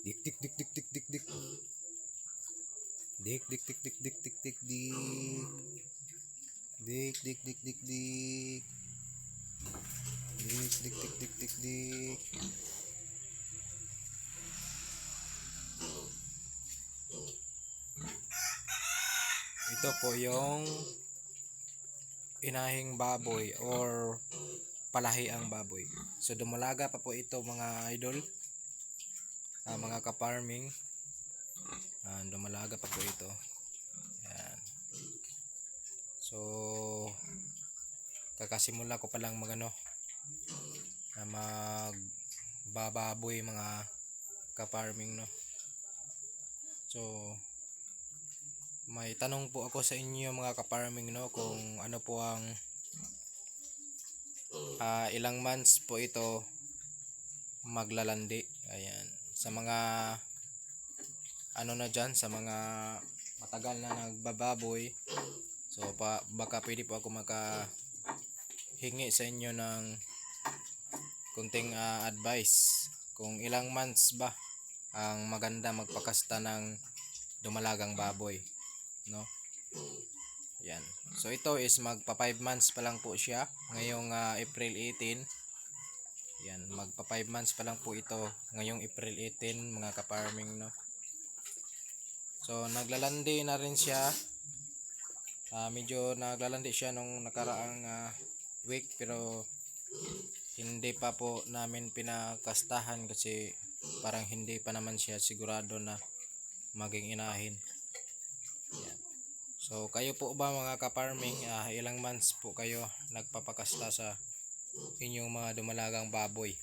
Dik dik dik dik dik dik dik. Dik dik dik dik dik dik dik dik. Dik dik dik dik dik. Dik dik dik dik dik dik. Ito po yung inahing baboy or palahiang baboy. So dumalaga pa po ito mga idol, mga ka-farming. Dumalaga pa po ito. Yan. So kakasimula ko pa lang magano na magbababoy mga ka-farming, no. So may tanong po ako sa inyo mga ka-farming, no, kung ano po ang ilang months po ito maglalandi. Ayan. Sa mga ano na dyan, sa mga matagal na nagbababoy, so baka pwede po ako makahingi sa inyo ng kunting advice kung ilang months ba ang maganda magpakasta ng dumalagang baboy, no. Yan. So ito is magpa 5 months pa lang po siya ngayong April 18. Yan, magpa 5 months pa lang po ito ngayong April 18 mga ka-farming, no. So naglalandi na rin siya. Medyo naglalandi siya nung nakaraang week, pero hindi pa po namin pinakastahan kasi parang hindi pa naman siya sigurado na maging inahin. Yan. So kayo po ba mga ka-farming, ilang months po kayo nagpapakasta sa inyong mga dumalagang baboy?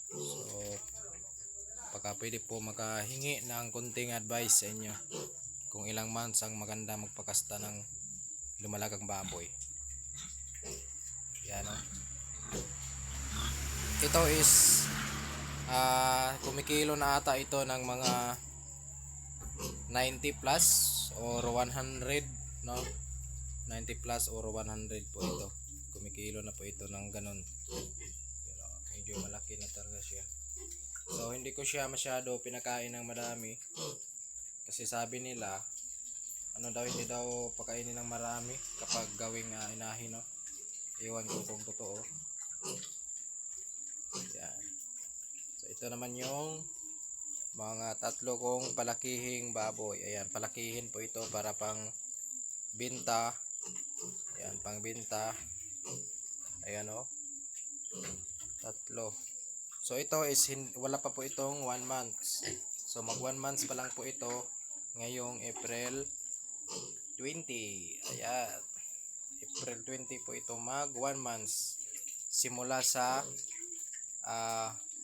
So baka pwede po makahingi ng kunting advice sa inyo kung ilang months ang maganda magpakasta ng dumalagang baboy. Yan, no? Ito is kumikilo na ata ito ng mga 90 plus or 100, no. 90 plus or 100 po ito. Kumikilo na po ito ng ganun. Pero medyo malaki na talaga siya. So hindi ko siya masyado pinakain ng marami kasi sabi nila hindi daw pakainin ng marami kapag gawing inahin, no. Iwan ko kung totoo. Yan. So ito naman yung mga tatlo kong palakihing baboy. Ayan, palakihin po ito para pang binta. Ayan, pang binta. Ayan, o. Tatlo. So ito is wala pa po itong 1 month. So mag 1 month pa lang po ito ngayong April 20. Ayan. April 20 po ito mag 1 month simula sa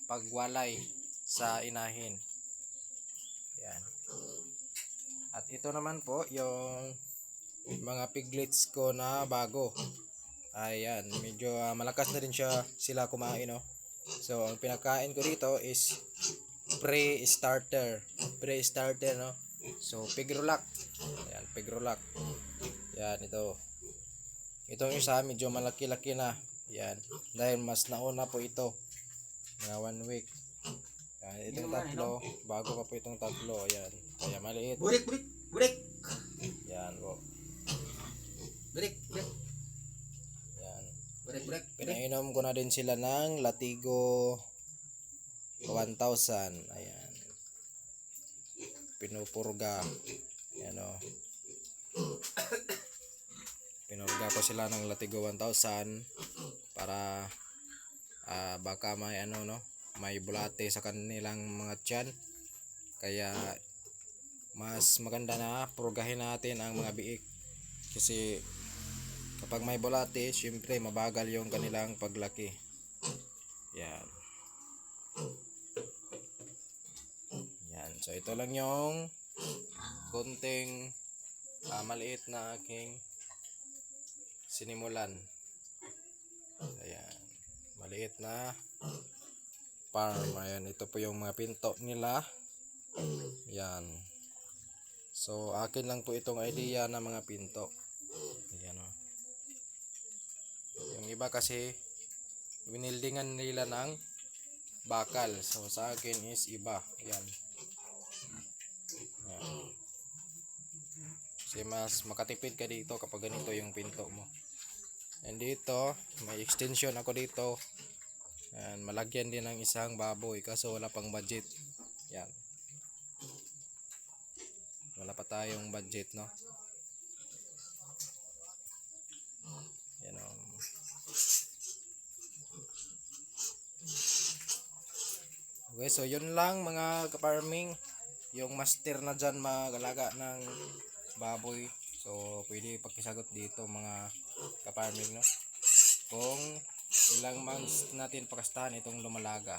pagwalay sa inahin. Yan. At ito naman po yung mga piglets ko na bago. Ayan, medyo malakas na rin sila kumain, no. So ang pinakain ko dito is pre-starter, no. So pigrolak. Ayan, pigrolak. Yan, ito. Itong isa medyo malaki-laki na. Yan, dahil mas nauna po ito. Mga 1 week. Yan, itong tatlo, bago pa po itong tatlo. Ayan, kaya maliit. Burik. Yan po. Burik. Yan. Burik. Pinainom ko na din sila ng Latigo 1000. Ayan. Pinupurga. Yan, o. Pinurga ko sila ng Latigo 1000 para baka may may bulate sa kanilang mga tiyan. Kaya mas maganda na purgahin natin ang mga biik kasi kapag may bulate, syempre mabagal yung kanilang paglaki. Yan. Yan. So ito lang yung konting maliit na aking sinimulan. Ayan. Maliit na farm. Ayan, ito po yung mga pinto nila. Yan. So akin lang po itong idea ng mga pinto. Ayan, o. Yung iba kasi winildingan nila ng bakal. So sa akin is iba. Yan. Yan. Kasi mas makatipid ka dito kapag ganito yung pinto mo. And dito, may extension ako dito. Yan, malagyan din ng isang baboy kaso wala pang budget. Yan. Wala pa tayong budget, no? Yan. Okay, so yun lang mga ka-farming. Yung master na dyan mag-alaga ng baboy. So, pwede pakisagot dito mga ka-farming, no? Kung ilang months natin pakastahan itong lumalaga.